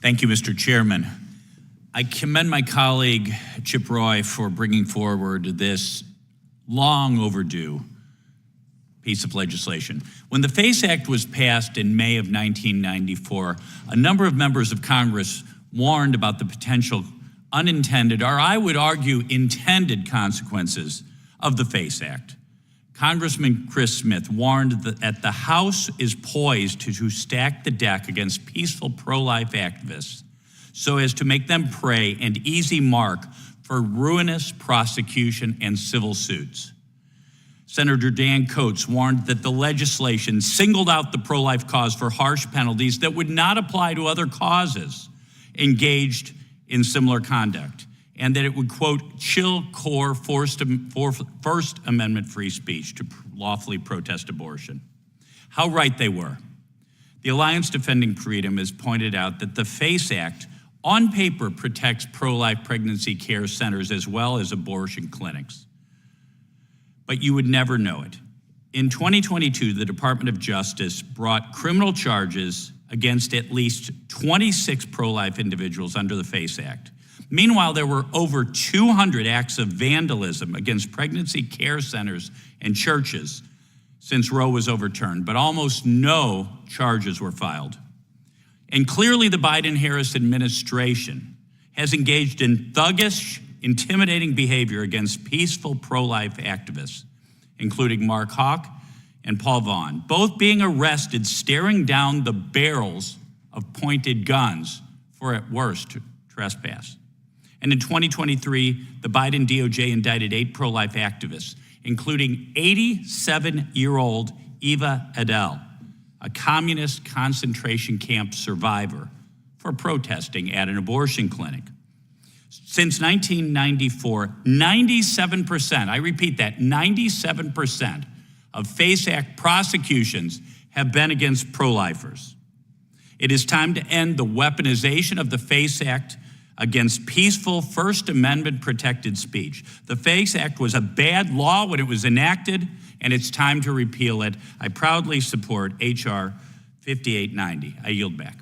Thank you, Mr. Chairman. I commend my colleague, Chip Roy, for bringing forward this long overdue piece of legislation. When the FACE Act was passed in May of 1994, a number of members of Congress warned about the potential unintended, or I would argue intended, consequences of the FACE Act. Congressman Chris Smith warned that the House is poised to stack the deck against peaceful pro-life activists so as to make them prey and easy mark for ruinous prosecution and civil suits. Senator Dan Coates warned that the legislation singled out the pro-life cause for harsh penalties that would not apply to other causes engaged in similar conduct, and that it would, quote, chill core First Amendment free speech to lawfully protest abortion. How right they were. The Alliance Defending Freedom has pointed out that the FACE Act on paper protects pro-life pregnancy care centers as well as abortion clinics. But you would never know it. In 2022, the Department of Justice brought criminal charges against at least 26 pro-life individuals under the FACE Act. Meanwhile, there were over 200 acts of vandalism against pregnancy care centers and churches since Roe was overturned, but almost no charges were filed. And clearly the Biden-Harris administration has engaged in thuggish, intimidating behavior against peaceful pro-life activists, including Mark Hawk and Paul Vaughn, both being arrested staring down the barrels of pointed guns for, at worst, trespass. And in 2023, the Biden DOJ indicted 8 pro-life activists, including 87-year-old Eva Adele, a communist concentration camp survivor, for protesting at an abortion clinic. Since 1994, 97%, I repeat that, 97% of FACE Act prosecutions have been against pro-lifers. It is time to end the weaponization of the FACE Act against peaceful First Amendment protected speech. The FACE Act was a bad law when it was enacted, and it's time to repeal it. I proudly support H.R. 5890. I yield back.